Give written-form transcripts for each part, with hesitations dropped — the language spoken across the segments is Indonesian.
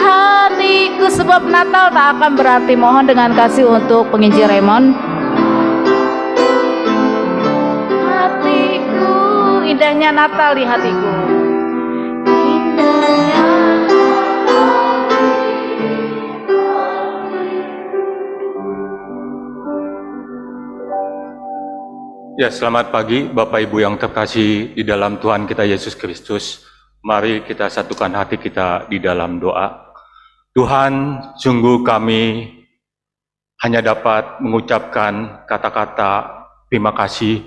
Hatiku sebab Natal tak akan berarti. Mohon dengan kasih untuk penginjil Raymond. Hatiku, indahnya Natal di hatiku. Indahnya. Ya, selamat pagi Bapak Ibu yang terkasih di dalam Tuhan kita Yesus Kristus. Mari kita satukan hati kita di dalam doa. Tuhan, sungguh kami hanya dapat mengucapkan kata-kata terima kasih,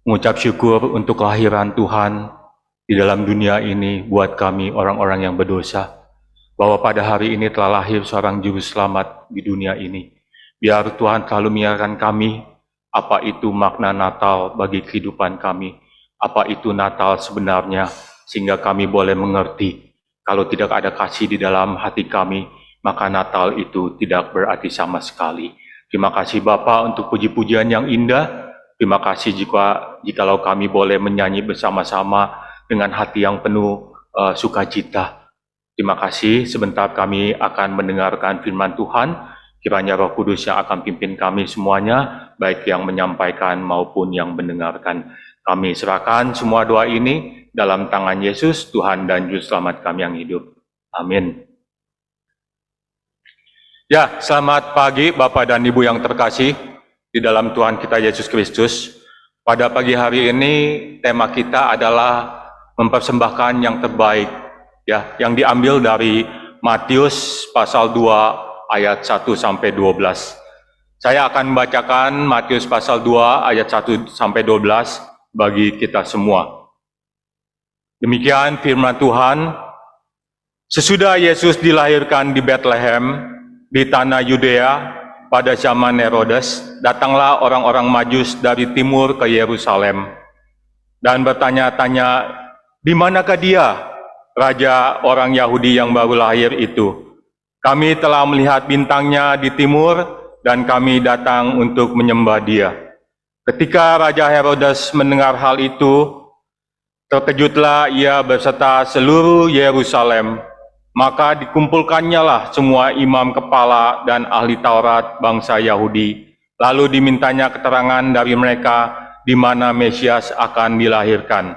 mengucap syukur untuk kelahiran Tuhan di dalam dunia ini buat kami orang-orang yang berdosa. Bahwa pada hari ini telah lahir seorang juru selamat di dunia ini. Biar Tuhan selalu mengingatkan kami apa itu makna Natal bagi kehidupan kami, apa itu Natal sebenarnya, sehingga kami boleh mengerti. Kalau tidak ada kasih di dalam hati kami, maka Natal itu tidak berarti sama sekali. Terima kasih Bapa untuk puji-pujian yang indah. Terima kasih jikalau kami boleh menyanyi bersama-sama dengan hati yang penuh sukacita. Terima kasih, sebentar kami akan mendengarkan firman Tuhan. Kiranya Roh Kudus yang akan pimpin kami semuanya, baik yang menyampaikan maupun yang mendengarkan. Kami serahkan semua doa ini dalam tangan Yesus, Tuhan dan Juru Selamat kami yang hidup. Amin. Ya, selamat pagi Bapak dan Ibu yang terkasih di dalam Tuhan kita Yesus Kristus. Pada pagi hari ini tema kita adalah mempersembahkan yang terbaik, ya, yang diambil dari Matius pasal 2 ayat 1 sampai 12. Saya akan membacakan Matius pasal 2 ayat 1 sampai 12 bagi kita semua. Demikian firman Tuhan. Sesudah Yesus dilahirkan di Bethlehem di tanah Yudea pada zaman Herodes, datanglah orang-orang Majus dari timur ke Yerusalem dan bertanya-tanya, di manakah dia, raja orang Yahudi yang baru lahir itu? Kami telah melihat bintangnya di timur dan kami datang untuk menyembah dia. Ketika Raja Herodes mendengar hal itu, terkejutlah ia beserta seluruh Yerusalem. Maka dikumpulkannya lah semua imam kepala dan ahli Taurat bangsa Yahudi. Lalu dimintanya keterangan dari mereka di mana Mesias akan dilahirkan.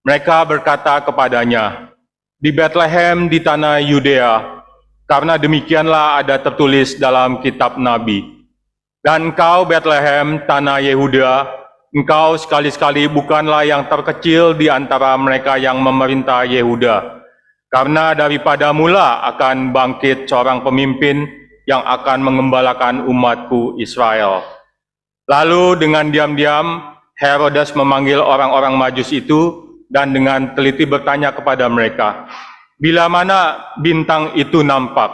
Mereka berkata kepadanya, di Bethlehem di tanah Yudea, karena demikianlah ada tertulis dalam kitab Nabi. Dan engkau Bethlehem, tanah Yehuda, engkau sekali-sekali bukanlah yang terkecil di antara mereka yang memerintah Yehuda. Karena daripada mula akan bangkit seorang pemimpin yang akan mengembalakan umatku Israel. Lalu dengan diam-diam Herodes memanggil orang-orang Majus itu dan dengan teliti bertanya kepada mereka, bila mana bintang itu nampak?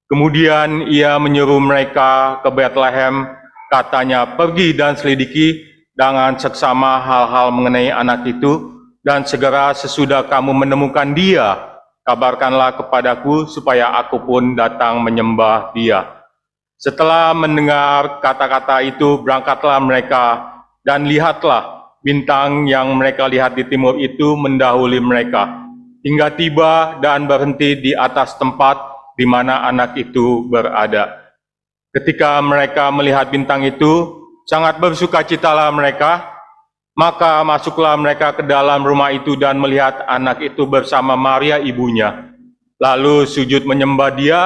Kemudian ia menyuruh mereka ke Bethlehem, katanya, pergi dan selidiki dengan seksama hal-hal mengenai anak itu, dan segera sesudah kamu menemukan dia, kabarkanlah kepadaku supaya aku pun datang menyembah dia. Setelah mendengar kata-kata itu, berangkatlah mereka, dan lihatlah bintang yang mereka lihat di timur itu mendahului mereka, hingga tiba dan berhenti di atas tempat di mana anak itu berada. Ketika mereka melihat bintang itu, sangat bersukacitalah mereka. Maka masuklah mereka ke dalam rumah itu dan melihat anak itu bersama Maria ibunya. Lalu sujud menyembah dia.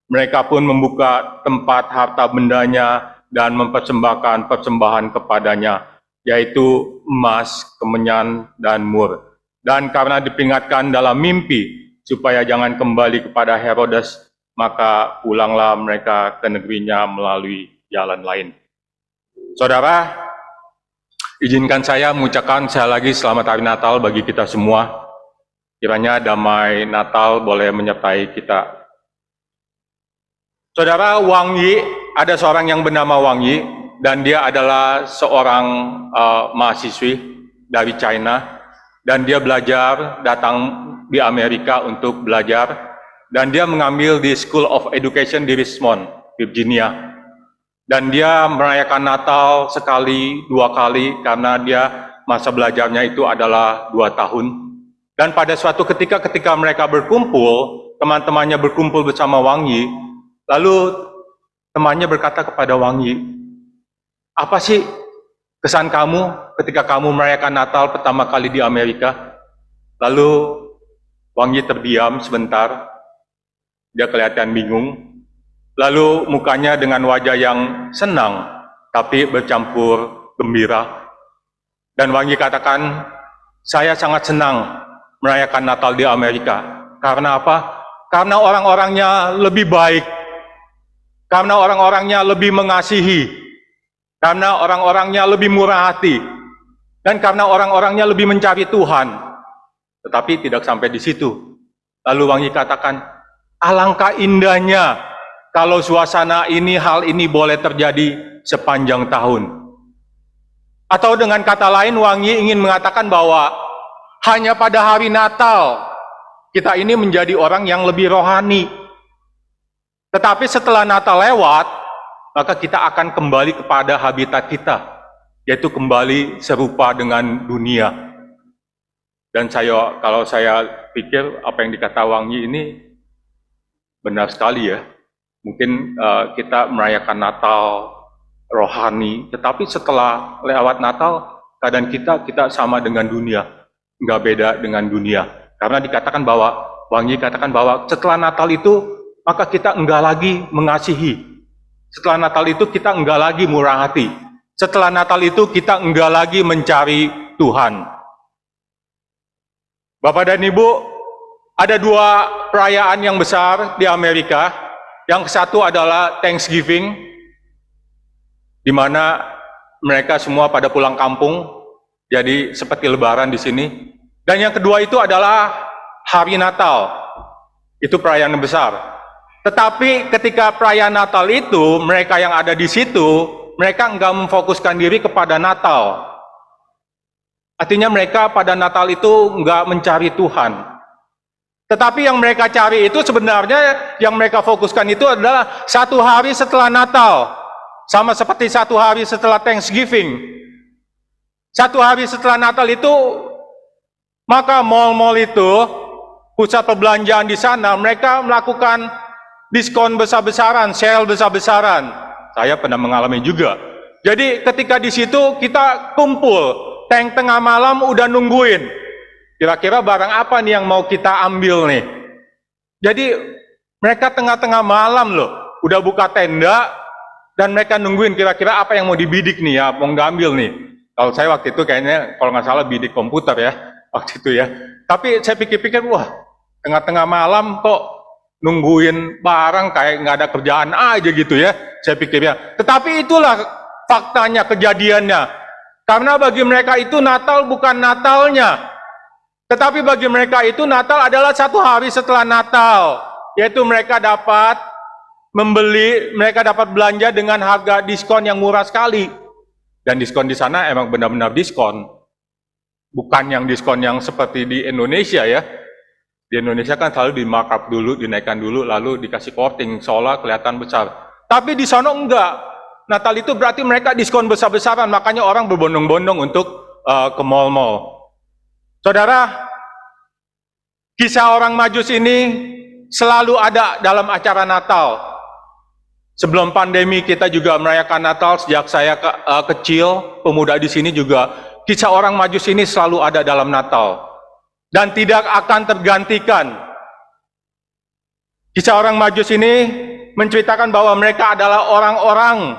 Mereka pun membuka tempat harta bendanya dan mempersembahkan persembahan kepadanya, yaitu emas, kemenyan, dan mur. Dan karena diperingatkan dalam mimpi supaya jangan kembali kepada Herodes, maka pulanglah mereka ke negerinya melalui jalan lain. Saudara, izinkan saya mengucapkan sekali lagi selamat hari Natal bagi kita semua. Kiranya damai Natal boleh menyertai kita. Saudara, Wang Yi, ada seorang yang bernama Wang Yi, dan dia adalah seorang mahasiswi dari China. Dan dia belajar, datang di Amerika untuk belajar, dan dia mengambil di School of Education di Richmond, Virginia. Dan dia merayakan Natal sekali, 2 kali, karena dia masa belajarnya itu adalah 2 tahun. Dan pada suatu ketika mereka berkumpul, teman-temannya berkumpul bersama Wang Yi, lalu temannya berkata kepada Wang Yi, apa sih kesan kamu ketika kamu merayakan Natal pertama kali di Amerika? Lalu Wang Yi terdiam sebentar, dia kelihatan bingung. Lalu mukanya dengan wajah yang senang, tapi bercampur gembira. Dan Wang Yi katakan, saya sangat senang merayakan Natal di Amerika. Karena apa? Karena orang-orangnya lebih baik. Karena orang-orangnya lebih mengasihi. Karena orang-orangnya lebih murah hati. Dan karena orang-orangnya lebih mencari Tuhan. Tetapi tidak sampai di situ. Lalu Wang Yi katakan, alangkah indahnya kalau suasana ini, hal ini boleh terjadi sepanjang tahun. Atau dengan kata lain, Wang Yi ingin mengatakan bahwa hanya pada hari Natal kita ini menjadi orang yang lebih rohani. Tetapi setelah Natal lewat, maka kita akan kembali kepada habitat kita, yaitu kembali serupa dengan dunia. Dan kalau saya pikir apa yang dikata Wang Yi ini benar sekali ya. Mungkin kita merayakan Natal rohani, tetapi setelah lewat Natal, keadaan kita sama dengan dunia, nggak beda dengan dunia. Karena dikatakan bahwa, Wang Yi katakan bahwa setelah Natal itu, maka kita enggak lagi mengasihi. Setelah Natal itu kita enggak lagi murah hati. Setelah Natal itu kita enggak lagi mencari Tuhan. Bapak dan Ibu, ada 2 perayaan yang besar di Amerika. Yang satu adalah Thanksgiving, di mana mereka semua pada pulang kampung, jadi seperti Lebaran di sini. Dan yang kedua itu adalah Hari Natal, itu perayaan yang besar. Tetapi ketika perayaan Natal itu, mereka yang ada di situ, mereka enggak memfokuskan diri kepada Natal. Artinya mereka pada Natal itu enggak mencari Tuhan. Tetapi yang mereka cari itu sebenarnya, yang mereka fokuskan itu adalah 1 hari setelah Natal. Sama seperti 1 hari setelah Thanksgiving. 1 hari setelah Natal itu, maka mal-mal itu, pusat perbelanjaan di sana, mereka melakukan diskon besar-besaran, sale besar-besaran. Saya pernah mengalami juga. Jadi ketika di situ kita kumpul, tengah malam udah nungguin. Kira-kira barang apa nih yang mau kita ambil nih? Jadi mereka tengah-tengah malam loh, udah buka tenda, dan mereka nungguin kira-kira apa yang mau dibidik nih ya, mau ngambil nih. Kalau saya waktu itu kayaknya, kalau nggak salah bidik komputer ya, waktu itu ya. Tapi saya pikir-pikir, wah, tengah-tengah malam kok nungguin barang kayak nggak ada kerjaan aja gitu ya, saya pikirnya. Tetapi itulah faktanya, kejadiannya. Karena bagi mereka itu Natal bukan Natalnya. Tetapi bagi mereka itu Natal adalah 1 hari setelah Natal, yaitu mereka dapat membeli, mereka dapat belanja dengan harga diskon yang murah sekali. Dan diskon di sana emang benar-benar diskon, bukan yang diskon yang seperti di Indonesia ya. Di Indonesia kan selalu di markup dulu, dinaikkan dulu, lalu dikasih coating seolah kelihatan besar. Tapi di sana enggak. Natal itu berarti mereka diskon besar-besaran, makanya orang berbondong-bondong untuk ke mall-mall. Saudara, kisah orang Majus ini selalu ada dalam acara Natal. Sebelum pandemi kita juga merayakan Natal, sejak saya kecil, pemuda di sini juga, kisah orang Majus ini selalu ada dalam Natal. Dan tidak akan tergantikan. Kisah orang Majus ini menceritakan bahwa mereka adalah orang-orang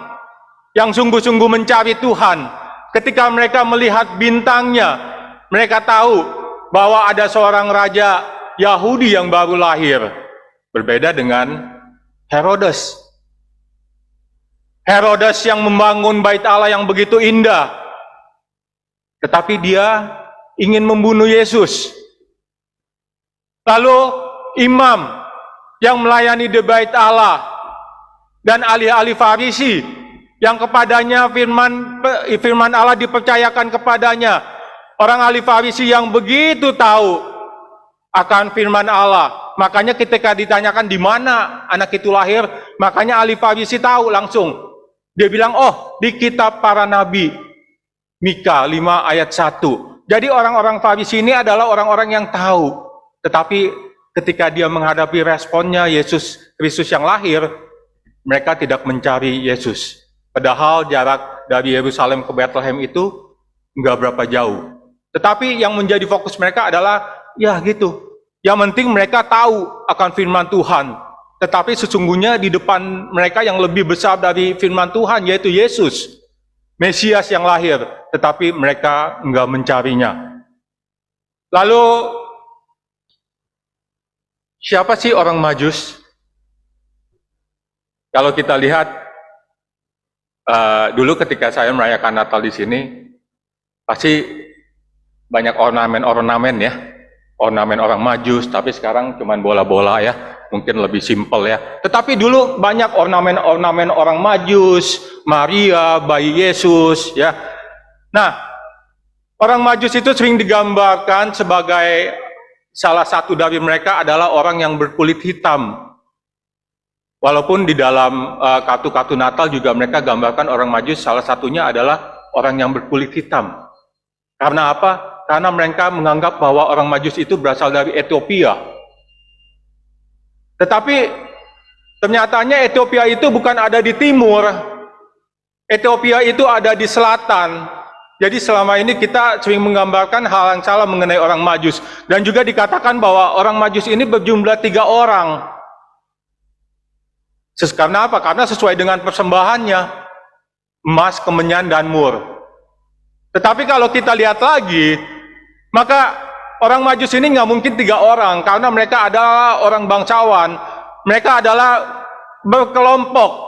yang sungguh-sungguh mencari Tuhan. Ketika mereka melihat bintangnya, mereka tahu bahwa ada seorang raja Yahudi yang baru lahir. Berbeda dengan Herodes. Herodes yang membangun bait Allah yang begitu indah. Tetapi dia ingin membunuh Yesus. Lalu imam yang melayani di bait Allah dan ahli-ahli Farisi yang kepadanya firman Allah dipercayakan kepadanya. Orang ahli Farisi yang begitu tahu akan firman Allah. Makanya ketika ditanyakan di mana anak itu lahir, makanya ahli Farisi tahu langsung. Dia bilang, oh di kitab para nabi, Mika 5 ayat 1. Jadi orang-orang Farisi ini adalah orang-orang yang tahu. Tetapi ketika dia menghadapi responnya Yesus Kristus yang lahir, mereka tidak mencari Yesus. Padahal jarak dari Yerusalem ke Bethlehem itu nggak berapa jauh. Tetapi yang menjadi fokus mereka adalah, ya gitu. Yang penting mereka tahu akan firman Tuhan. Tetapi sesungguhnya di depan mereka yang lebih besar dari firman Tuhan, yaitu Yesus, Mesias yang lahir. Tetapi mereka nggak mencarinya. Lalu, siapa sih orang Majus? Kalau kita lihat, dulu ketika saya merayakan Natal di sini, pasti banyak ornamen-ornamen ya. Ornamen orang Majus, tapi sekarang cuman bola-bola ya. Mungkin lebih simpel ya. Tetapi dulu banyak ornamen-ornamen orang Majus, Maria, bayi Yesus ya. Nah, orang Majus itu sering digambarkan sebagai salah satu dari mereka adalah orang yang berkulit hitam. Walaupun di dalam kartu-kartu Natal juga mereka gambarkan orang Majus, salah satunya adalah orang yang berkulit hitam. Karena apa? Karena mereka menganggap bahwa orang Majus itu berasal dari Ethiopia. Tetapi ternyatanya Ethiopia itu bukan ada di timur. Ethiopia itu ada di selatan. Jadi selama ini kita sering menggambarkan hal yang salah mengenai orang Majus. Dan juga dikatakan bahwa orang Majus ini berjumlah 3 orang. Karena apa? Karena sesuai dengan persembahannya. Emas, kemenyan, dan mur. Tetapi kalau kita lihat lagi, maka orang Majus ini nggak mungkin 3 orang. Karena mereka adalah orang bangsawan. Mereka adalah berkelompok.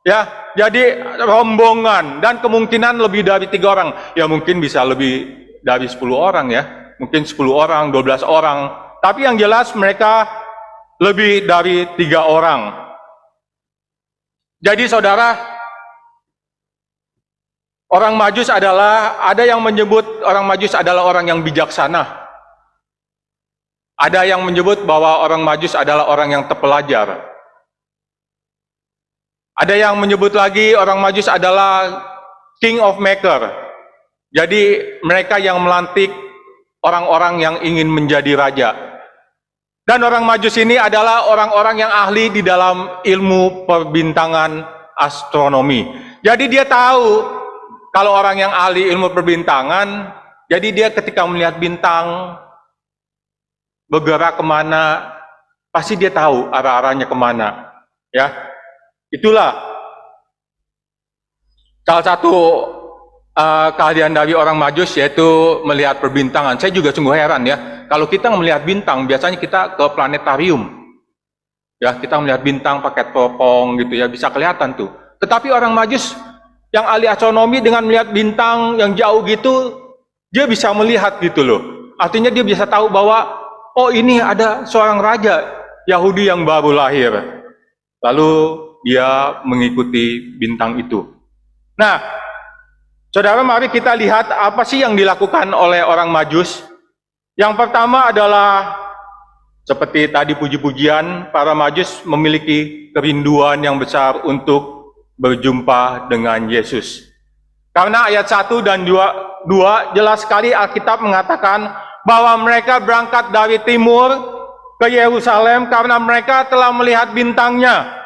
Ya, jadi rombongan, dan kemungkinan lebih dari 3 orang. Ya mungkin bisa lebih dari 10 orang ya. Mungkin 10 orang, 12 orang. Tapi yang jelas mereka lebih dari 3 orang. Jadi saudara, orang Majus adalah, ada yang menyebut orang Majus adalah orang yang bijaksana. Ada yang menyebut bahwa orang Majus adalah orang yang terpelajar. Ada yang menyebut lagi orang Majus adalah king of maker. Jadi mereka yang melantik orang-orang yang ingin menjadi raja. Dan orang Majus ini adalah orang-orang yang ahli di dalam ilmu perbintangan astronomi. Jadi dia tahu kalau orang yang ahli ilmu perbintangan, jadi dia ketika melihat bintang bergerak kemana, pasti dia tahu arah-arahnya kemana. Ya, itulah salah satu keahlian dari orang Majus, yaitu melihat perbintangan. Saya juga sungguh heran ya, kalau kita melihat bintang, biasanya kita ke planetarium. Ya, kita melihat bintang pakai teropong gitu ya, bisa kelihatan tuh. Tetapi orang Majus yang ahli astronomi dengan melihat bintang yang jauh gitu, dia bisa melihat gitu loh. Artinya dia bisa tahu bahwa, oh ini ada seorang raja Yahudi yang baru lahir. Lalu dia mengikuti bintang itu. Nah, saudara, mari kita lihat apa sih yang dilakukan oleh orang Majus. Yang pertama adalah, seperti tadi puji-pujian, para Majus memiliki kerinduan yang besar untuk berjumpa dengan Yesus. Karena ayat 1 dan 2 jelas sekali Alkitab mengatakan bahwa mereka berangkat dari timur ke Yerusalem karena mereka telah melihat bintangnya.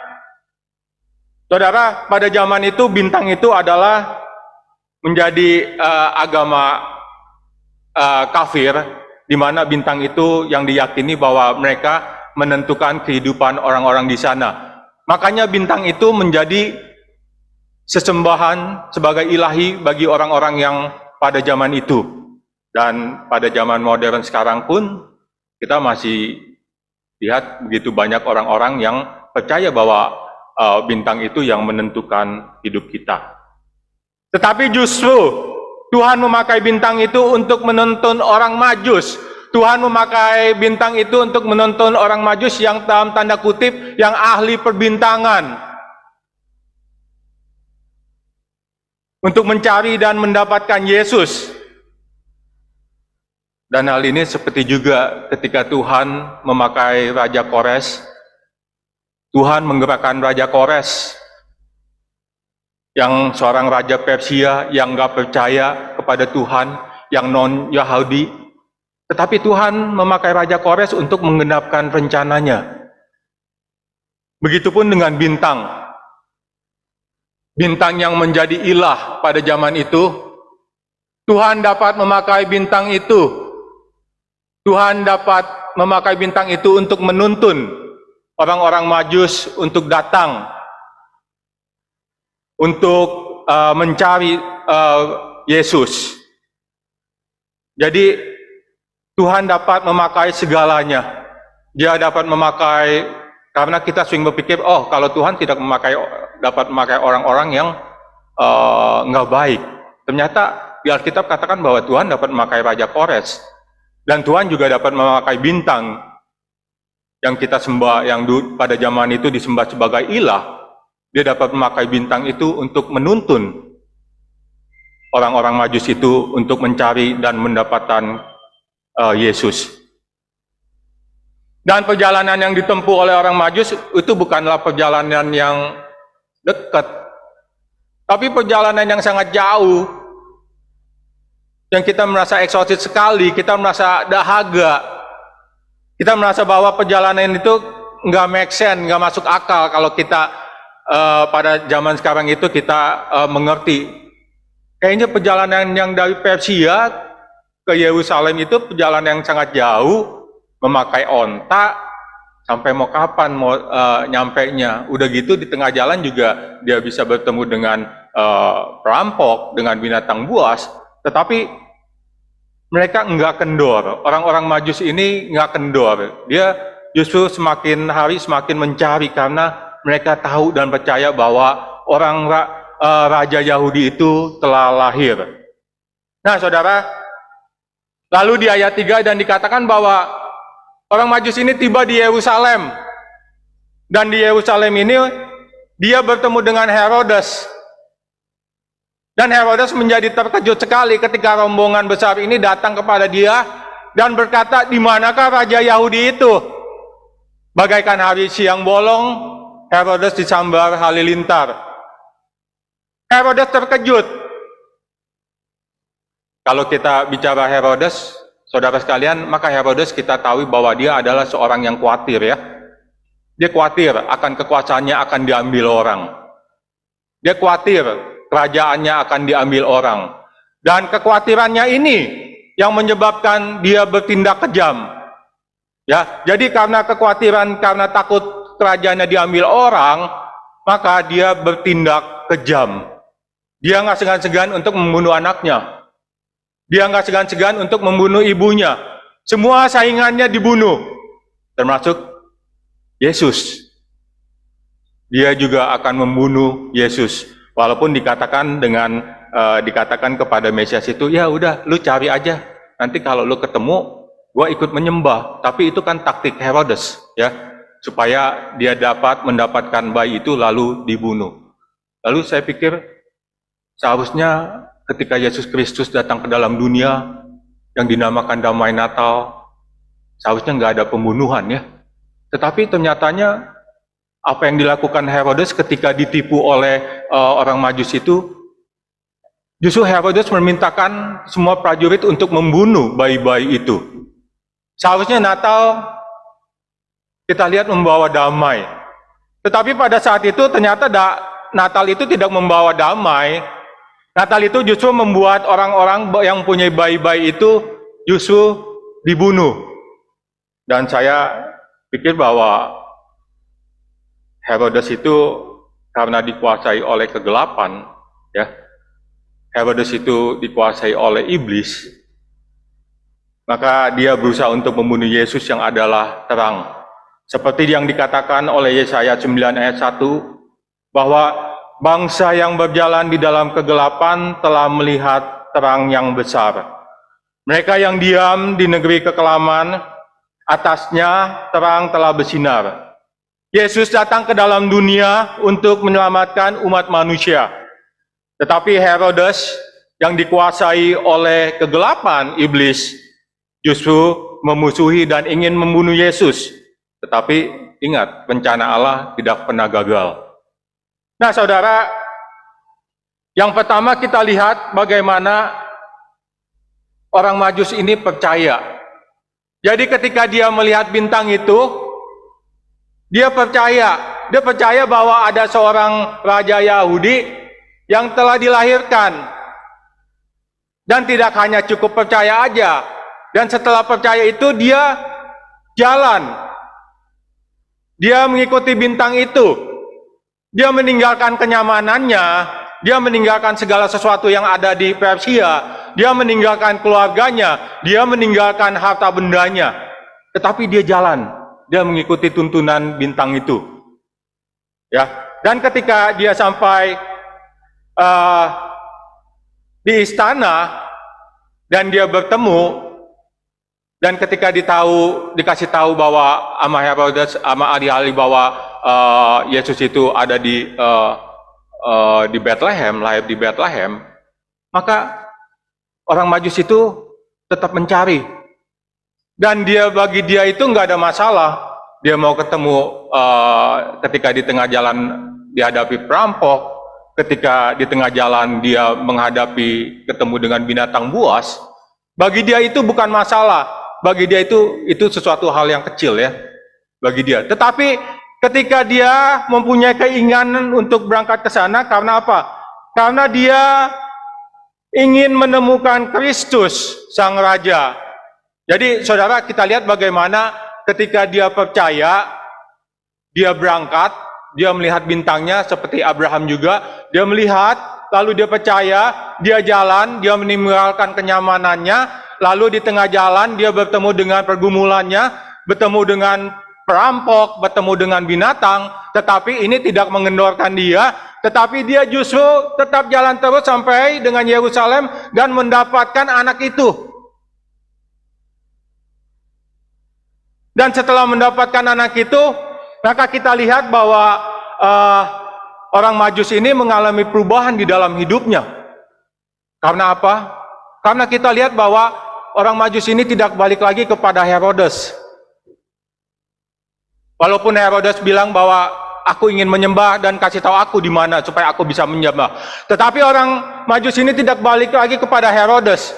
Saudara, pada zaman itu bintang itu adalah menjadi agama kafir, di mana bintang itu yang diyakini bahwa mereka menentukan kehidupan orang-orang di sana. Makanya bintang itu menjadi sesembahan sebagai ilahi bagi orang-orang yang pada zaman itu. Dan pada zaman modern sekarang pun kita masih lihat begitu banyak orang-orang yang percaya bahwa bintang itu yang menentukan hidup kita. Tetapi justru Tuhan memakai bintang itu untuk menuntun orang Majus. Tuhan memakai bintang itu untuk menuntun orang Majus yang dalam tanda kutip yang ahli perbintangan. Untuk mencari dan mendapatkan Yesus. Dan hal ini seperti juga ketika Tuhan memakai Raja Kores. Tuhan menggerakkan Raja Kores yang seorang raja Persia yang nggak percaya kepada Tuhan, yang non-Yahudi. Tetapi Tuhan memakai Raja Kores untuk menggenapkan rencananya. Begitupun dengan bintang. Bintang yang menjadi ilah pada zaman itu, Tuhan dapat memakai bintang itu. Tuhan dapat memakai bintang itu untuk menuntun orang-orang Majus untuk datang, untuk mencari Yesus. Jadi Tuhan dapat memakai segalanya. Dia dapat memakai, karena kita sering berpikir, oh kalau Tuhan tidak dapat memakai orang-orang yang nggak baik. Ternyata di Alkitab katakan bahwa Tuhan dapat memakai Raja Kores. Dan Tuhan juga dapat memakai bintang yang kita sembah, yang pada zaman itu disembah sebagai ilah. Dia dapat memakai bintang itu untuk menuntun orang-orang Majus itu untuk mencari dan mendapatkan Yesus. Dan perjalanan yang ditempuh oleh orang Majus itu bukanlah perjalanan yang dekat, tapi perjalanan yang sangat jauh, yang kita merasa eksotis sekali, kita merasa dahaga, kita merasa bahwa perjalanan itu nggak make sense, nggak masuk akal kalau kita pada zaman sekarang itu kita mengerti. Kayaknya perjalanan yang dari Persia ke Yerusalem itu perjalanan yang sangat jauh, memakai onta, sampai mau kapan mau nyampainya. Udah gitu di tengah jalan juga dia bisa bertemu dengan perampok, dengan binatang buas, tetapi mereka enggak kendor. Orang-orang Majus ini enggak kendor. Dia justru semakin hari semakin mencari karena mereka tahu dan percaya bahwa Raja Yahudi itu telah lahir. Nah, saudara, lalu di ayat 3 dan dikatakan bahwa orang Majus ini tiba di Yerusalem. Dan di Yerusalem ini dia bertemu dengan Herodes. Dan Herodes menjadi terkejut sekali ketika rombongan besar ini datang kepada dia dan berkata, "Di manakah Raja Yahudi itu?" Bagaikan hari siang bolong, Herodes disambar halilintar. Herodes terkejut. Kalau kita bicara Herodes, saudara sekalian, maka Herodes kita tahu bahwa dia adalah seorang yang khawatir ya. Dia khawatir akan kekuasaannya akan diambil orang. Dia khawatir kerajaannya akan diambil orang. Dan kekhawatirannya ini yang menyebabkan dia bertindak kejam. Ya, jadi karena kekhawatiran, karena takut kerajaannya diambil orang, maka dia bertindak kejam. Dia nggak segan-segan untuk membunuh anaknya. Dia nggak segan-segan untuk membunuh ibunya. Semua saingannya dibunuh, termasuk Yesus. Dia juga akan membunuh Yesus. Walaupun dikatakan dikatakan kepada Mesias itu, ya udah, lu cari aja. Nanti kalau lu ketemu, gua ikut menyembah. Tapi itu kan taktik Herodes, ya, supaya dia dapat mendapatkan bayi itu lalu dibunuh. Lalu saya pikir, seharusnya ketika Yesus Kristus datang ke dalam dunia yang dinamakan damai Natal, seharusnya nggak ada pembunuhan ya. Tetapi ternyatanya apa yang dilakukan Herodes ketika ditipu oleh orang Majus itu, justru Herodes memintakan semua prajurit untuk membunuh bayi-bayi itu. Seharusnya Natal kita lihat membawa damai. Tetapi pada saat itu ternyata Natal itu tidak membawa damai. Natal itu justru membuat orang-orang yang punya bayi-bayi itu justru dibunuh. Dan saya pikir bahwa Herodes itu karena dikuasai oleh kegelapan, ya, Herodes itu dikuasai oleh iblis, maka dia berusaha untuk membunuh Yesus yang adalah terang. Seperti yang dikatakan oleh Yesaya 9 ayat 1, bahwa bangsa yang berjalan di dalam kegelapan telah melihat terang yang besar. Mereka yang diam di negeri kekelaman, atasnya terang telah bersinar. Yesus datang ke dalam dunia untuk menyelamatkan umat manusia. Tetapi Herodes yang dikuasai oleh kegelapan iblis justru memusuhi dan ingin membunuh Yesus. Tetapi ingat, rencana Allah tidak pernah gagal. Nah, saudara, Yang pertama kita lihat bagaimana orang Majus ini percaya. Jadi ketika dia melihat bintang itu, dia percaya bahwa ada seorang raja Yahudi yang telah dilahirkan. Dan tidak hanya cukup percaya aja. Dan setelah percaya itu dia jalan. Dia mengikuti bintang itu. Dia meninggalkan kenyamanannya. Dia meninggalkan segala sesuatu yang ada di Persia. Dia meninggalkan keluarganya. Dia meninggalkan harta bendanya. Tetapi dia jalan. Dia mengikuti tuntunan bintang itu. Ya. Dan ketika dia sampai di istana dan dia bertemu, dan ketika dikasih tahu bahwa sama Herodes, sama ahli-ahli bahwa Yesus itu ada di Bethlehem, lahir di Bethlehem, maka orang Majus itu tetap mencari. Dan bagi dia itu nggak ada masalah. Dia mau ketemu ketika di tengah jalan dihadapi perampok, ketika di tengah jalan dia ketemu dengan binatang buas. Bagi dia itu bukan masalah. Bagi dia itu sesuatu hal yang kecil ya. Bagi dia. Tetapi ketika dia mempunyai keinginan untuk berangkat ke sana, karena apa? Karena dia ingin menemukan Kristus, Sang Raja. Jadi saudara, kita lihat bagaimana ketika dia percaya, dia berangkat, dia melihat bintangnya seperti Abraham juga, dia melihat, lalu dia percaya, dia jalan, dia meninggalkan kenyamanannya, lalu di tengah jalan dia bertemu dengan pergumulannya, bertemu dengan perampok, bertemu dengan binatang, tetapi ini tidak mengendorkan dia, tetapi dia justru tetap jalan terus sampai dengan Yerusalem dan mendapatkan anak itu. Dan setelah mendapatkan anak itu, maka kita lihat bahwa orang Majus ini mengalami perubahan di dalam hidupnya. Karena apa? Karena kita lihat bahwa orang Majus ini tidak balik lagi kepada Herodes. Walaupun Herodes bilang bahwa aku ingin menyembah dan kasih tahu aku di mana supaya aku bisa menyembah. Tetapi orang Majus ini tidak balik lagi kepada Herodes.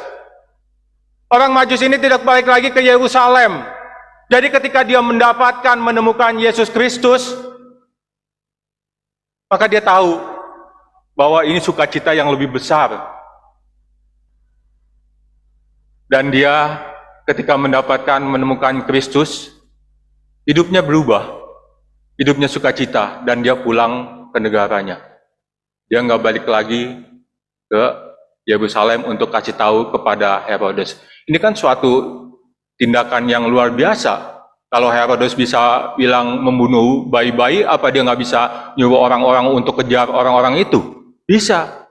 Orang Majus ini tidak balik lagi ke Yerusalem. Jadi ketika dia menemukan Yesus Kristus, maka dia tahu bahwa ini sukacita yang lebih besar. Dan dia ketika menemukan Kristus, hidupnya berubah, hidupnya sukacita, dan dia pulang ke negaranya. Dia nggak balik lagi ke Yerusalem untuk kasih tahu kepada Herodes. Ini kan suatu tindakan yang luar biasa. Kalau Herodes bisa bilang membunuh bayi-bayi, apa dia nggak bisa nyuruh orang-orang untuk kejar orang-orang itu? Bisa.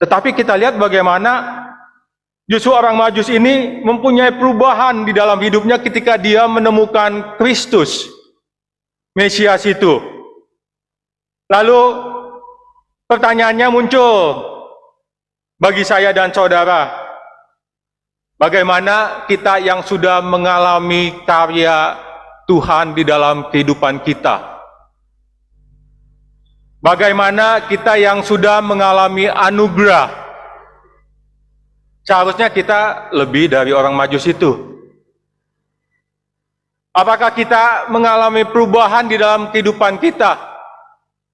Tetapi kita lihat bagaimana justru orang Majus ini mempunyai perubahan di dalam hidupnya ketika dia menemukan Kristus, Mesias itu. Lalu pertanyaannya muncul bagi saya dan saudara, bagaimana kita yang sudah mengalami karya Tuhan di dalam kehidupan kita? Bagaimana kita yang sudah mengalami anugerah? Seharusnya kita lebih dari orang Majus itu. Apakah kita mengalami perubahan di dalam kehidupan kita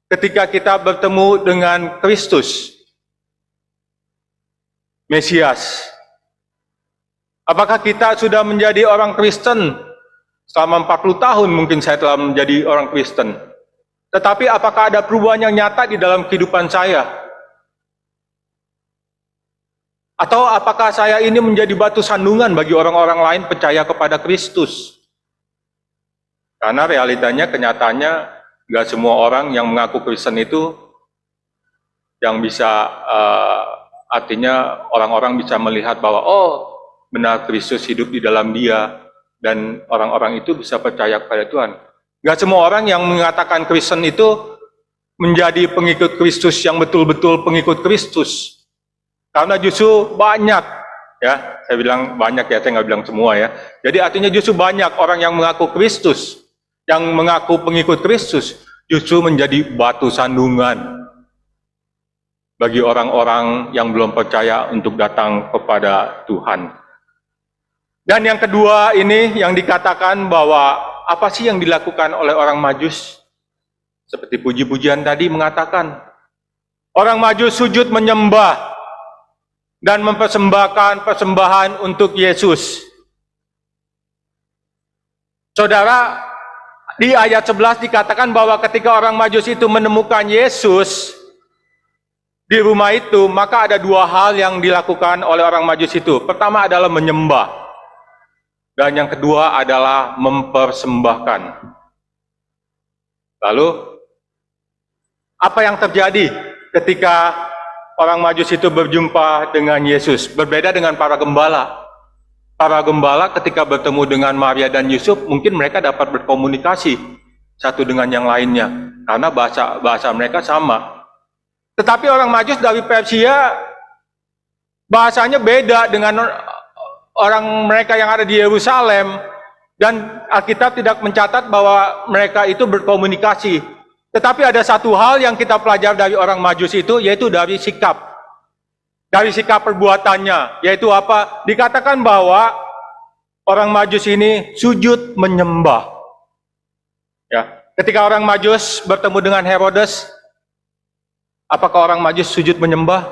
ketika kita bertemu dengan Kristus, Mesias? Apakah kita sudah menjadi orang Kristen? Selama 40 tahun mungkin saya telah menjadi orang Kristen. Tetapi apakah ada perubahan yang nyata di dalam kehidupan saya? Atau apakah saya ini menjadi batu sandungan bagi orang-orang lain percaya kepada Kristus? Karena realitanya, kenyataannya, nggak semua orang yang mengaku Kristen itu yang bisa, artinya orang-orang bisa melihat bahwa, oh, benar Kristus hidup di dalam dia, dan orang-orang itu bisa percaya kepada Tuhan. Nggak semua orang yang mengatakan Kristen itu menjadi pengikut Kristus yang betul-betul pengikut Kristus. Karena justru banyak, ya, saya bilang banyak ya, saya nggak bilang semua ya. Jadi artinya justru banyak orang yang mengaku Kristus, yang mengaku pengikut Kristus, justru menjadi batu sandungan. bagi orang-orang yang belum percaya untuk datang kepada Tuhan. Dan yang kedua ini yang dikatakan bahwa apa sih yang dilakukan oleh orang Majus? Seperti puji-pujian tadi mengatakan, orang Majus sujud menyembah dan mempersembahkan persembahan untuk Yesus. Saudara, di ayat 11 dikatakan bahwa ketika orang Majus itu menemukan Yesus di rumah itu, maka ada dua hal yang dilakukan oleh orang Majus itu. Pertama adalah menyembah. Dan yang kedua adalah mempersembahkan. Lalu, apa yang terjadi ketika orang Majus itu berjumpa dengan Yesus? Berbeda dengan para gembala. Para gembala ketika bertemu dengan Maria dan Yusuf, mungkin mereka dapat berkomunikasi satu dengan yang lainnya. Karena bahasa mereka sama. Tetapi orang Majus dari Persia, bahasanya beda dengan orang mereka yang ada di Yerusalem, dan Alkitab tidak mencatat bahwa mereka itu berkomunikasi. Tetapi ada satu hal yang kita pelajari dari orang Majus itu, yaitu dari sikap. Dari sikap perbuatannya, yaitu apa? Dikatakan bahwa orang Majus ini sujud menyembah. Ya, ketika orang Majus bertemu dengan Herodes, apakah orang Majus sujud menyembah?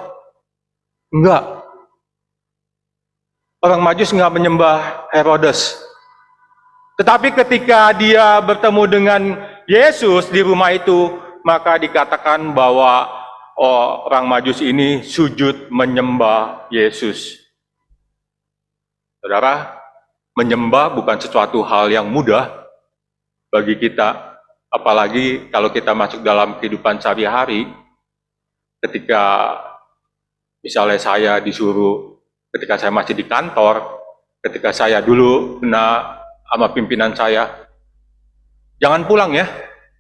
Enggak. Orang Majus enggak menyembah Herodes. Tetapi ketika dia bertemu dengan Yesus di rumah itu, maka dikatakan bahwa orang Majus ini sujud menyembah Yesus. Saudara, menyembah bukan sesuatu hal yang mudah bagi kita, apalagi kalau kita masuk dalam kehidupan sehari-hari. Ketika misalnya saya disuruh, ketika saya masih di kantor, ketika saya dulu kena sama pimpinan saya, jangan pulang ya,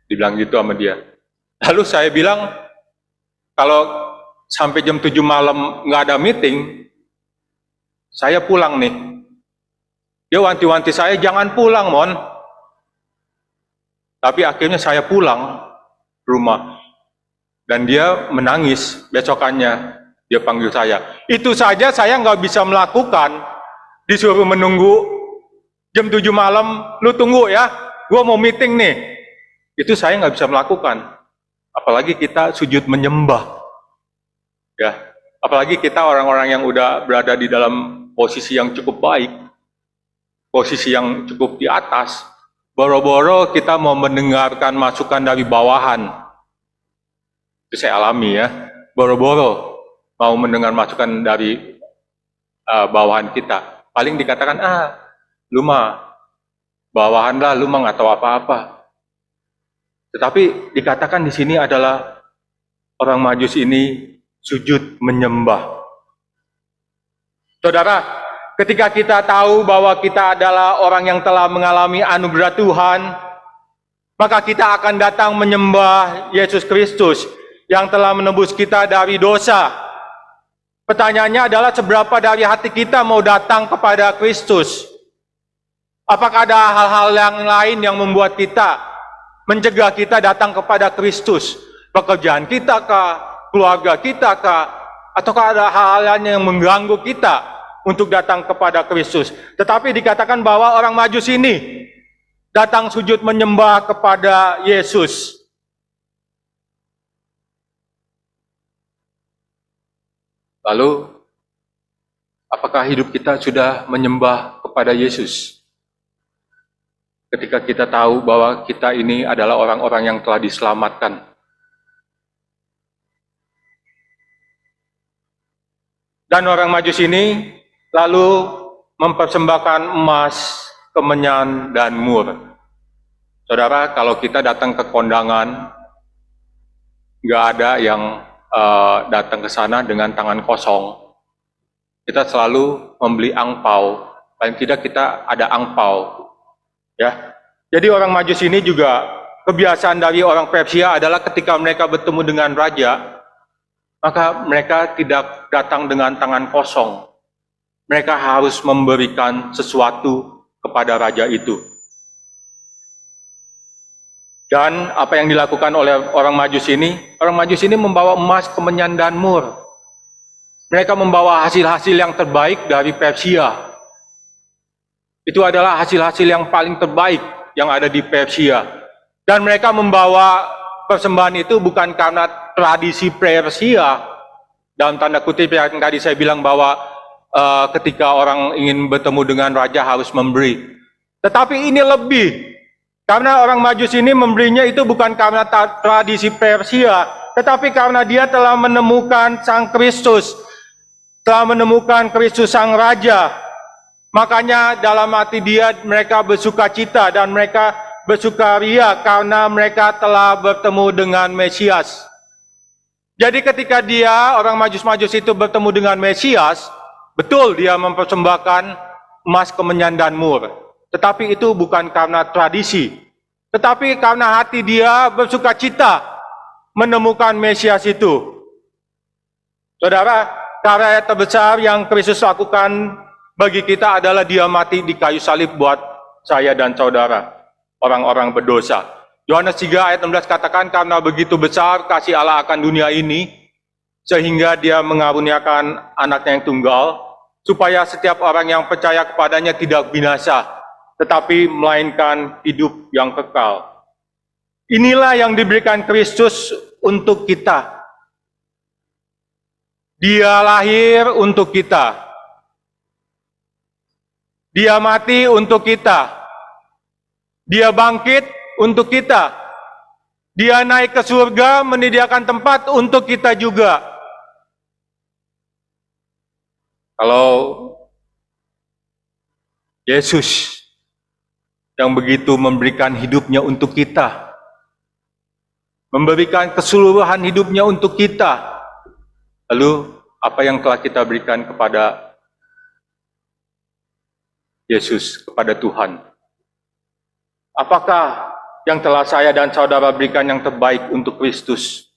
dibilang gitu sama dia. Lalu saya bilang, kalau sampai jam 7 malam nggak ada meeting, saya pulang nih. Dia wanti-wanti saya, jangan pulang, Mon. Tapi akhirnya saya pulang ke rumah. Dan dia menangis besokannya. Dia panggil saya. Itu saja saya nggak bisa melakukan. Disuruh menunggu jam 7 malam, lu tunggu ya, gua mau meeting nih. Itu saya nggak bisa melakukan. Apalagi kita sujud menyembah. Ya, apalagi kita orang-orang yang udah berada di dalam posisi yang cukup baik, posisi yang cukup di atas. Boro-boro kita mau mendengarkan masukan dari bawahan. Itu saya alami ya. Boro-boro mau mendengar masukan dari bawahan kita. Paling dikatakan, lu mah bawahan lah, lu mah nggak tahu apa-apa. Tetapi dikatakan di sini adalah orang Majus ini sujud menyembah. Saudara, ketika kita tahu bahwa kita adalah orang yang telah mengalami anugerah Tuhan, maka kita akan datang menyembah Yesus Kristus yang telah menebus kita dari dosa. Pertanyaannya adalah seberapa dari hati kita mau datang kepada Kristus? Apakah ada hal-hal yang lain yang membuat kita, mencegah kita datang kepada Kristus? Pekerjaan kita kah? Keluarga kita kah? Ataukah ada hal-hal lain yang mengganggu kita untuk datang kepada Kristus? Tetapi dikatakan bahwa orang Majus ini datang sujud menyembah kepada Yesus. Lalu, apakah hidup kita sudah menyembah kepada Yesus? Ketika kita tahu bahwa kita ini adalah orang-orang yang telah diselamatkan. Dan orang Majus ini lalu mempersembahkan emas, kemenyan, dan mur. Saudara, kalau kita datang ke kondangan, nggak ada yang datang ke sana dengan tangan kosong. Kita selalu membeli angpau. Paling tidak kita ada angpau. Ya. Jadi orang Majus ini juga kebiasaan dari orang Persia adalah ketika mereka bertemu dengan raja, maka mereka tidak datang dengan tangan kosong. Mereka harus memberikan sesuatu kepada raja itu. Dan apa yang dilakukan oleh orang Majus ini? Orang Majus ini membawa emas, kemenyan, dan mur. Mereka membawa hasil-hasil yang terbaik dari Persia. Itu adalah hasil-hasil yang paling terbaik yang ada di Persia. Dan mereka membawa persembahan itu bukan karena tradisi Persia, dalam tanda kutip yang tadi saya bilang bahwa ketika orang ingin bertemu dengan raja harus memberi. Tetapi ini lebih. Karena orang Majus ini memberinya itu bukan karena tradisi Persia, tetapi karena dia telah menemukan Sang Kristus, telah menemukan Kristus Sang Raja. Makanya dalam hati mereka bersukacita dan mereka bersukaria karena mereka telah bertemu dengan Mesias. Jadi ketika orang Majus-Majus itu bertemu dengan Mesias, betul dia mempersembahkan emas, kemenyan, dan mur. Tetapi itu bukan karena tradisi, tetapi karena hati dia bersukacita menemukan Mesias itu. Saudara, karya terbesar yang Kristus lakukan bagi kita adalah dia mati di kayu salib buat saya dan saudara, orang-orang berdosa. Yohanes 3 ayat 16 katakan, karena begitu besar kasih Allah akan dunia ini, sehingga dia mengaruniakan anaknya yang tunggal, supaya setiap orang yang percaya kepadanya tidak binasa, tetapi melainkan hidup yang kekal. Inilah yang diberikan Kristus untuk kita. Dia lahir untuk kita. Dia mati untuk kita. Dia bangkit untuk kita. Dia naik ke surga menyediakan tempat untuk kita juga. Kalau Yesus yang begitu memberikan hidupnya untuk kita, memberikan keseluruhan hidupnya untuk kita, lalu apa yang telah kita berikan kepada Yesus, kepada Tuhan? Apakah yang telah saya dan saudara berikan yang terbaik untuk Kristus?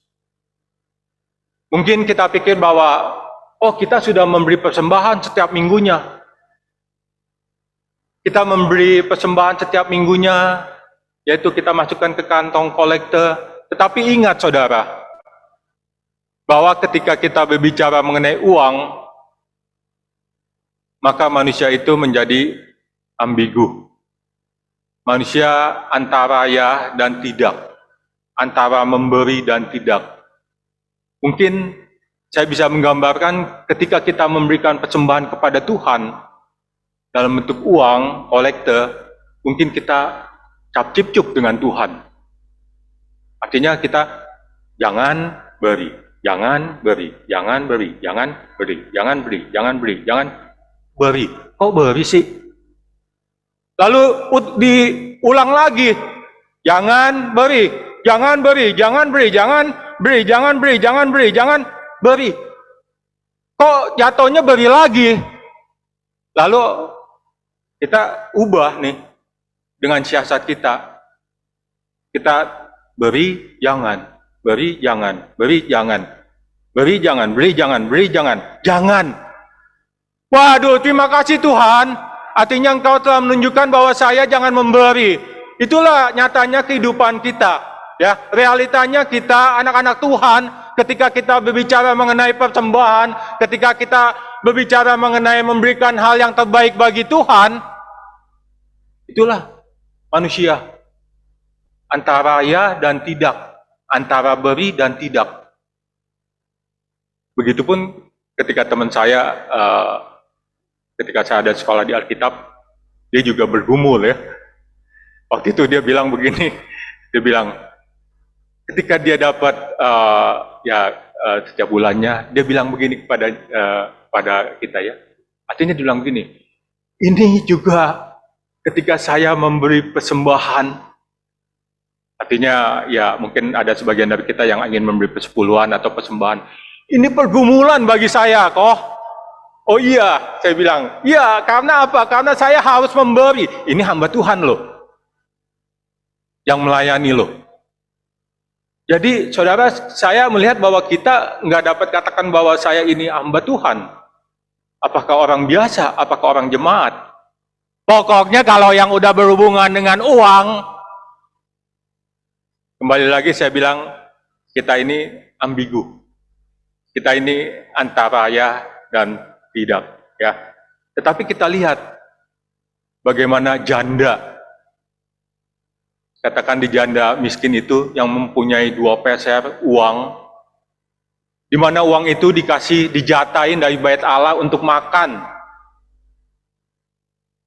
Mungkin kita pikir bahwa, oh kita sudah memberi persembahan setiap minggunya. Kita memberi persembahan setiap minggunya, yaitu kita masukkan ke kantong kolektor. Tetapi ingat saudara, bahwa ketika kita berbicara mengenai uang, maka manusia itu menjadi ambigu. Manusia antara ya dan tidak, antara memberi dan tidak. Mungkin saya bisa menggambarkan ketika kita memberikan persembahan kepada Tuhan, dalam bentuk uang, kolektor, mungkin kita cap-cip-cup dengan Tuhan. Artinya kita jangan beri, jangan beri, jangan beri, jangan beri, jangan beri, jangan beri, jangan beri. Kok beri sih? Lalu diulang lagi, jangan beri, jangan beri, jangan beri, jangan beri, jangan beri, jangan beri, jangan beri. Kok jatuhnya beri lagi? Lalu kita ubah nih dengan siasat kita. Kita beri jangan, beri jangan, beri jangan, beri jangan, beri jangan, beri jangan, jangan. Waduh, terima kasih Tuhan. Artinya Engkau telah menunjukkan bahwa saya jangan memberi. Itulah nyatanya kehidupan kita. Ya, realitanya kita anak-anak Tuhan, ketika kita berbicara mengenai persembahan, ketika kita berbicara mengenai memberikan hal yang terbaik bagi Tuhan, itulah manusia. Antara ya dan tidak, antara beri dan tidak. Begitupun ketika teman saya, ketika saya ada sekolah di Alkitab, dia juga bergumul ya. Waktu itu dia bilang begini, dia bilang, ketika dia dapat setiap bulannya, dia bilang begini pada kita ya. Artinya dia bilang begini, ini juga ketika saya memberi persembahan, artinya ya mungkin ada sebagian dari kita yang ingin memberi persepuluhan atau persembahan. Ini pergumulan bagi saya kok. Oh iya, saya bilang, iya karena apa? Karena saya harus memberi. Ini hamba Tuhan loh, yang melayani loh. Jadi saudara, saya melihat bahwa kita nggak dapat katakan bahwa saya ini hamba Tuhan. Apakah orang biasa? Apakah orang jemaat? Pokoknya kalau yang udah berhubungan dengan uang, Kembali lagi saya bilang, kita ini ambigu. Kita ini antara ya dan tidak, ya. Tetapi kita lihat bagaimana janda, katakan di janda miskin itu yang mempunyai 2 peser uang, di mana uang itu dijatain dari bait Allah untuk makan.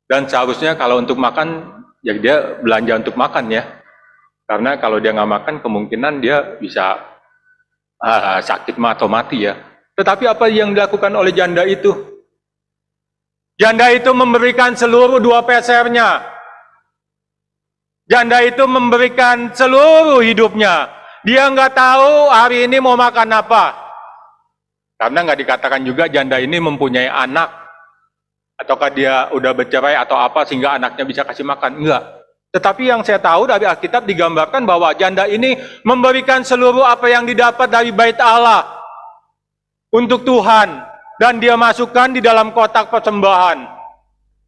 Dan seharusnya kalau untuk makan, ya dia belanja untuk makan ya. Karena kalau dia nggak makan, kemungkinan dia bisa sakit atau mati ya. Tetapi apa yang dilakukan oleh janda itu? Janda itu memberikan seluruh 2 pesernya. Janda itu memberikan seluruh hidupnya. Dia nggak tahu hari ini mau makan apa. Karena nggak dikatakan juga janda ini mempunyai anak. Ataukah dia udah bercerai atau apa sehingga anaknya bisa kasih makan. Enggak. Tetapi yang saya tahu dari Alkitab digambarkan bahwa janda ini memberikan seluruh apa yang didapat dari bait Allah untuk Tuhan. Dan dia masukkan di dalam kotak persembahan.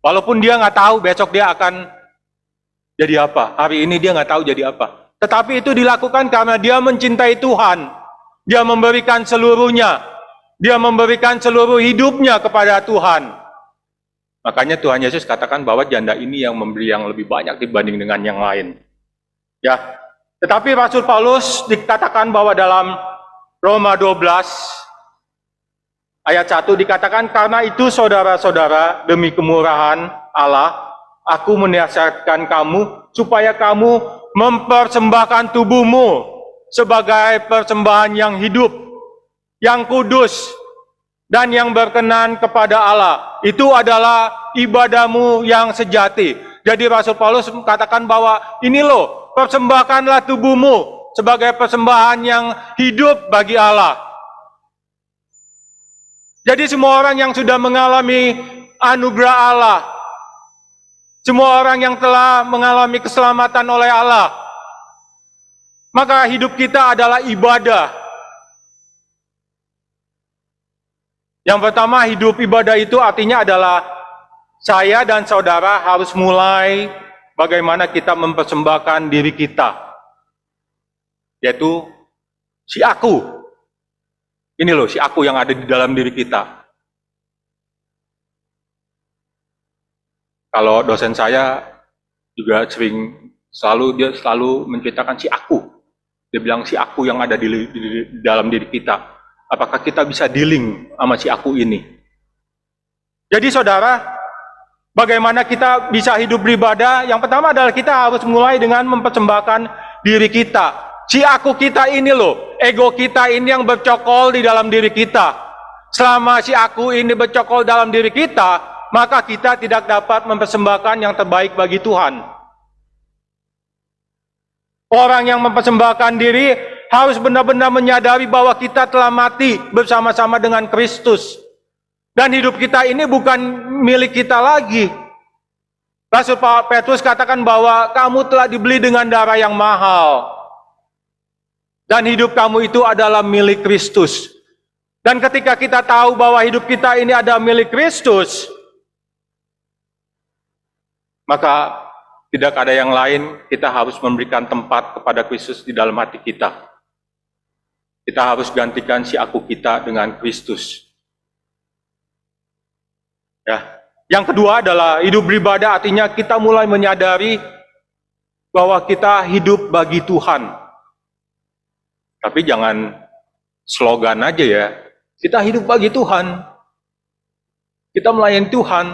Walaupun dia nggak tahu besok dia akan jadi apa. Hari ini dia nggak tahu jadi apa. Tetapi itu dilakukan karena dia mencintai Tuhan. Dia memberikan seluruhnya. Dia memberikan seluruh hidupnya kepada Tuhan. Makanya Tuhan Yesus katakan bahwa janda ini yang memberi yang lebih banyak dibanding dengan yang lain. Ya. Tetapi Rasul Paulus dikatakan bahwa dalam Roma 12 ayat 1 dikatakan, karena itu saudara-saudara, demi kemurahan Allah, aku menasihatkan kamu supaya kamu mempersembahkan tubuhmu sebagai persembahan yang hidup, yang kudus, dan yang berkenan kepada Allah. Itu adalah ibadahmu yang sejati. Jadi Rasul Paulus mengatakan bahwa ini loh, persembahkanlah tubuhmu sebagai persembahan yang hidup bagi Allah. Jadi semua orang yang sudah mengalami anugerah Allah, semua orang yang telah mengalami keselamatan oleh Allah, maka hidup kita adalah ibadah. Yang pertama, hidup ibadah itu artinya adalah saya dan saudara harus mulai bagaimana kita mempersembahkan diri kita, yaitu si aku. Ini loh, si aku yang ada di dalam diri kita. Kalau dosen saya juga dia selalu menceritakan si aku. Dia bilang si aku yang ada di dalam diri kita. Apakah kita bisa dealing sama si aku ini? Jadi saudara, bagaimana kita bisa hidup beribadah? Yang pertama adalah kita harus mulai dengan mempersembahkan diri kita. Si aku kita ini loh, ego kita ini yang bercokol di dalam diri kita. Selama si aku ini bercokol dalam diri kita, maka kita tidak dapat mempersembahkan yang terbaik bagi Tuhan. Orang yang mempersembahkan diri harus benar-benar menyadari bahwa kita telah mati bersama-sama dengan Kristus. Dan hidup kita ini bukan milik kita lagi. Rasul Petrus katakan bahwa kamu telah dibeli dengan darah yang mahal. Dan hidup kamu itu adalah milik Kristus. Dan ketika kita tahu bahwa hidup kita ini adalah milik Kristus, maka tidak ada yang lain, kita harus memberikan tempat kepada Kristus di dalam hati kita. Kita harus gantikan si aku kita dengan Kristus. Ya. Yang kedua adalah hidup beribadah, artinya kita mulai menyadari bahwa kita hidup bagi Tuhan. Tapi jangan slogan aja ya. Kita hidup bagi Tuhan. Kita melayani Tuhan.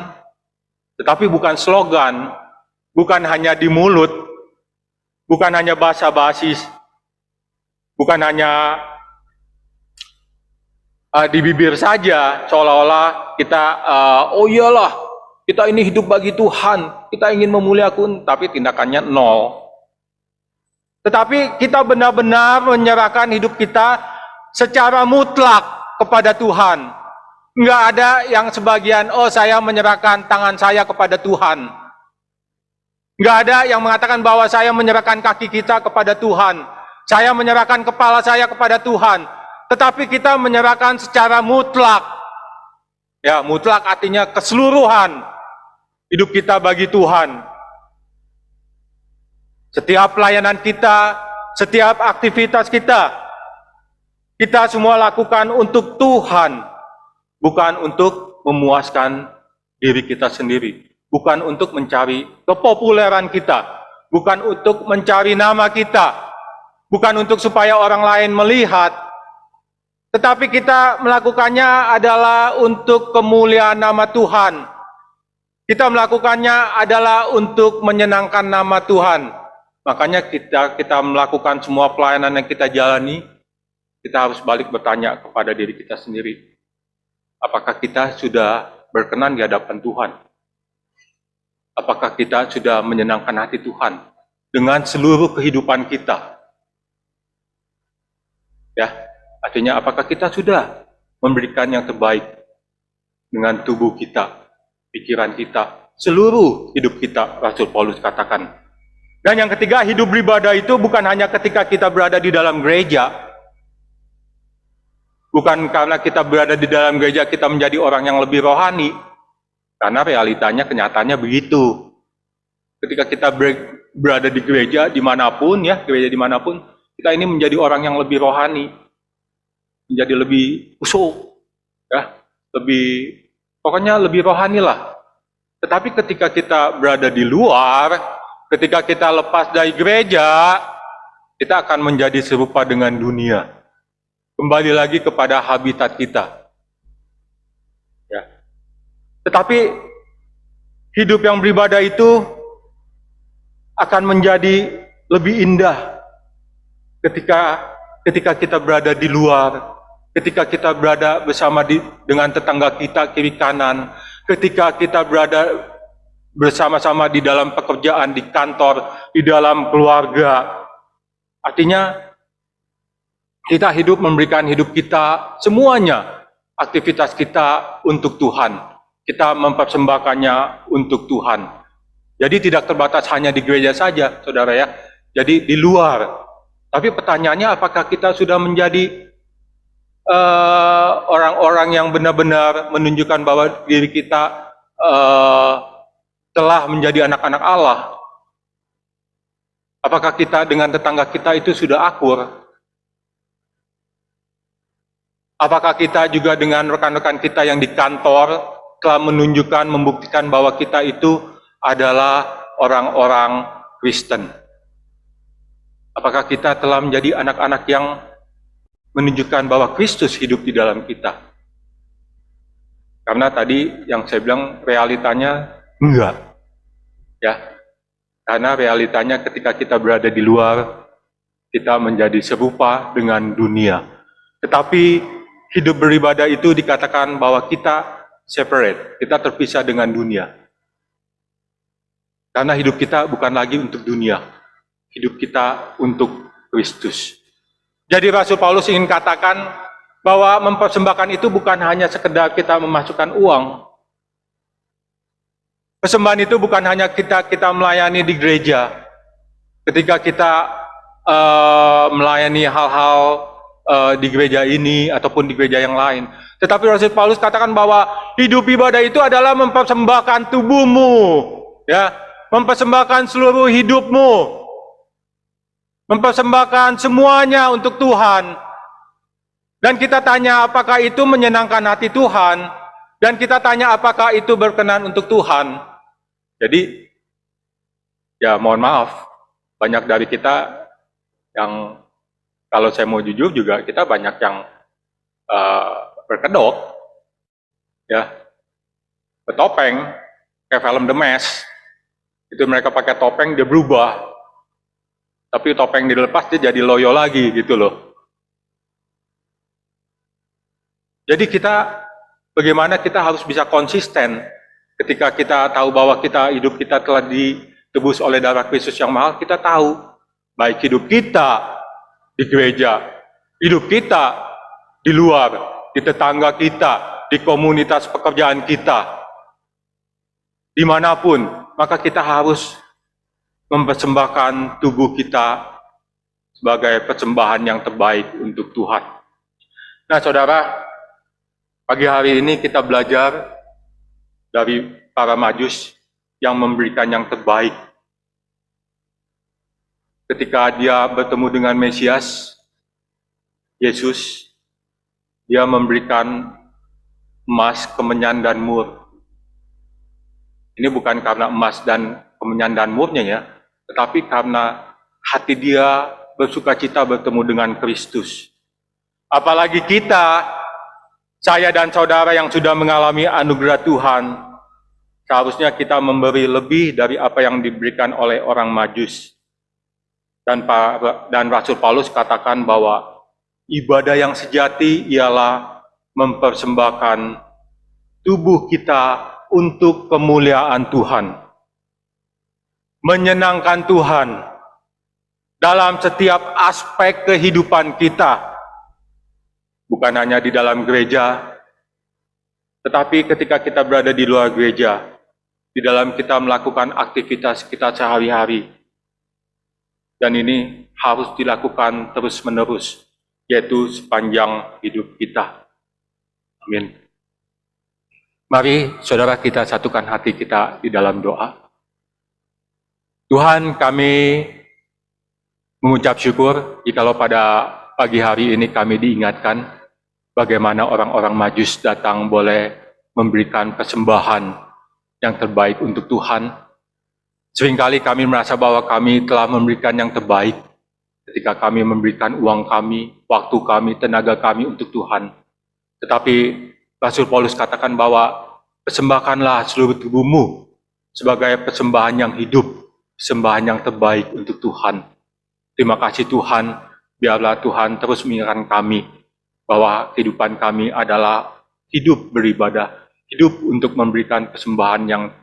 Tetapi bukan slogan, bukan hanya di mulut, bukan hanya basa-basi, bukan hanya di bibir saja, seolah-olah kita, oh iyalah, kita ini hidup bagi Tuhan, kita ingin memuliakan, tapi tindakannya nol. Tetapi kita benar-benar menyerahkan hidup kita secara mutlak kepada Tuhan. Enggak ada yang sebagian, oh saya menyerahkan tangan saya kepada Tuhan. Enggak ada yang mengatakan bahwa saya menyerahkan kaki kita kepada Tuhan. Saya menyerahkan kepala saya kepada Tuhan. Tetapi kita menyerahkan secara mutlak. Ya, mutlak artinya keseluruhan hidup kita bagi Tuhan. Setiap pelayanan kita, setiap aktivitas kita semua lakukan untuk Tuhan, bukan untuk memuaskan diri kita sendiri, bukan untuk mencari kepopuleran kita, bukan untuk mencari nama kita, bukan untuk supaya orang lain melihat, tetapi kita melakukannya adalah untuk kemuliaan nama Tuhan. Kita melakukannya adalah untuk menyenangkan nama Tuhan. Makanya kita melakukan semua pelayanan yang kita jalani, kita harus balik bertanya kepada diri kita sendiri. Apakah kita sudah berkenan di hadapan Tuhan? Apakah kita sudah menyenangkan hati Tuhan dengan seluruh kehidupan kita? Ya, artinya apakah kita sudah memberikan yang terbaik dengan tubuh kita, pikiran kita, seluruh hidup kita, Rasul Paulus katakan. Dan yang ketiga, hidup beribadah itu bukan hanya ketika kita berada di dalam gereja. Bukan karena kita berada di dalam gereja kita menjadi orang yang lebih rohani. Karena realitanya, kenyataannya begitu. Ketika kita berada di gereja dimanapun ya, gereja dimanapun, kita ini menjadi orang yang lebih rohani, menjadi lebih khusyuk, ya, pokoknya lebih rohani lah. Tetapi ketika kita berada di luar, ketika kita lepas dari gereja, kita akan menjadi serupa dengan dunia. Kembali lagi kepada habitat kita. Ya. Tetapi hidup yang beribadah itu akan menjadi lebih indah ketika kita berada di luar, ketika kita berada bersama dengan tetangga kita kiri kanan, ketika kita berada bersama-sama di dalam pekerjaan, di kantor, di dalam keluarga. Artinya kita hidup memberikan hidup kita semuanya, aktivitas kita untuk Tuhan. Kita mempersembahkannya untuk Tuhan. Jadi tidak terbatas hanya di gereja saja, saudara ya. Jadi di luar. Tapi pertanyaannya, apakah kita sudah menjadi orang-orang yang benar-benar menunjukkan bahwa diri kita telah menjadi anak-anak Allah? Apakah kita dengan tetangga kita itu sudah akur? Apakah kita juga dengan rekan-rekan kita yang di kantor telah menunjukkan, membuktikan bahwa kita itu adalah orang-orang Kristen? Apakah kita telah menjadi anak-anak yang menunjukkan bahwa Kristus hidup di dalam kita? Karena tadi yang saya bilang realitanya enggak. Ya. Karena realitanya ketika kita berada di luar, kita menjadi serupa dengan dunia. Tetapi hidup beribadah itu dikatakan bahwa kita separate, kita terpisah dengan dunia. Karena hidup kita bukan lagi untuk dunia, hidup kita untuk Kristus. Jadi Rasul Paulus ingin katakan bahwa mempersembahkan itu bukan hanya sekedar kita memasukkan uang. Persembahan itu bukan hanya kita melayani di gereja. Ketika kita melayani hal-hal di gereja ini ataupun di gereja yang lain. Tetapi Rasul Paulus katakan bahwa hidup ibadah itu adalah mempersembahkan tubuhmu, ya, mempersembahkan seluruh hidupmu, mempersembahkan semuanya untuk Tuhan. Dan kita tanya apakah itu menyenangkan hati Tuhan, dan kita tanya apakah itu berkenan untuk Tuhan. Jadi, ya mohon maaf, banyak dari kita yang, kalau saya mau jujur juga, kita banyak yang berkedok, ya, bertopeng, kayak film The Mask. Itu mereka pakai topeng, dia berubah. Tapi topeng dilepas, dia jadi loyo lagi, gitu loh. Jadi bagaimana kita harus bisa konsisten ketika kita tahu bahwa hidup kita telah ditebus oleh darah Kristus yang mahal. Kita tahu, baik hidup kita di gereja, hidup kita di luar, di tetangga kita, di komunitas pekerjaan kita, dimanapun, maka kita harus mempersembahkan tubuh kita sebagai persembahan yang terbaik untuk Tuhan. Nah, saudara, pagi hari ini kita belajar dari para Majus yang memberikan yang terbaik. ketika dia bertemu dengan Mesias, Yesus, dia memberikan emas, kemenyan, dan mur. Ini bukan karena emas dan kemenyan dan murnya ya, tetapi karena hati dia bersuka cita bertemu dengan Kristus. Apalagi kita, saya dan saudara yang sudah mengalami anugerah Tuhan, seharusnya kita memberi lebih dari apa yang diberikan oleh orang Majus. Dan Rasul Paulus katakan bahwa ibadah yang sejati ialah mempersembahkan tubuh kita untuk kemuliaan Tuhan. Menyenangkan Tuhan dalam setiap aspek kehidupan kita. Bukan hanya di dalam gereja, tetapi ketika kita berada di luar gereja, di dalam kita melakukan aktivitas kita sehari-hari. Dan ini harus dilakukan terus-menerus, yaitu sepanjang hidup kita. Amin. Mari saudara kita satukan hati kita di dalam doa. Tuhan, kami mengucap syukur jikalau pada pagi hari ini kami diingatkan bagaimana orang-orang Majus datang boleh memberikan persembahan yang terbaik untuk Tuhan. Seringkali kami merasa bahwa kami telah memberikan yang terbaik ketika kami memberikan uang kami, waktu kami, tenaga kami untuk Tuhan. Tetapi Rasul Paulus katakan bahwa persembahkanlah seluruh tubuhmu sebagai persembahan yang hidup, persembahan yang terbaik untuk Tuhan. Terima kasih Tuhan, biarlah Tuhan terus mengingatkan kami bahwa kehidupan kami adalah hidup beribadah, hidup untuk memberikan persembahan yang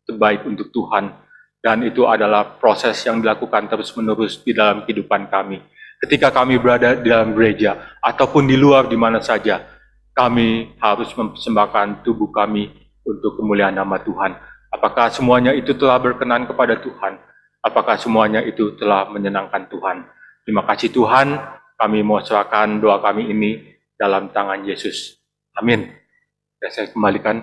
terbaik untuk Tuhan. Dan itu adalah proses yang dilakukan terus-menerus di dalam kehidupan kami. Ketika kami berada di dalam gereja, ataupun di luar di mana saja, kami harus mempersembahkan tubuh kami untuk kemuliaan nama Tuhan. Apakah semuanya itu telah berkenan kepada Tuhan? Apakah semuanya itu telah menyenangkan Tuhan? Terima kasih Tuhan, kami mau serahkan doa kami ini dalam tangan Yesus. Amin. Saya kembalikan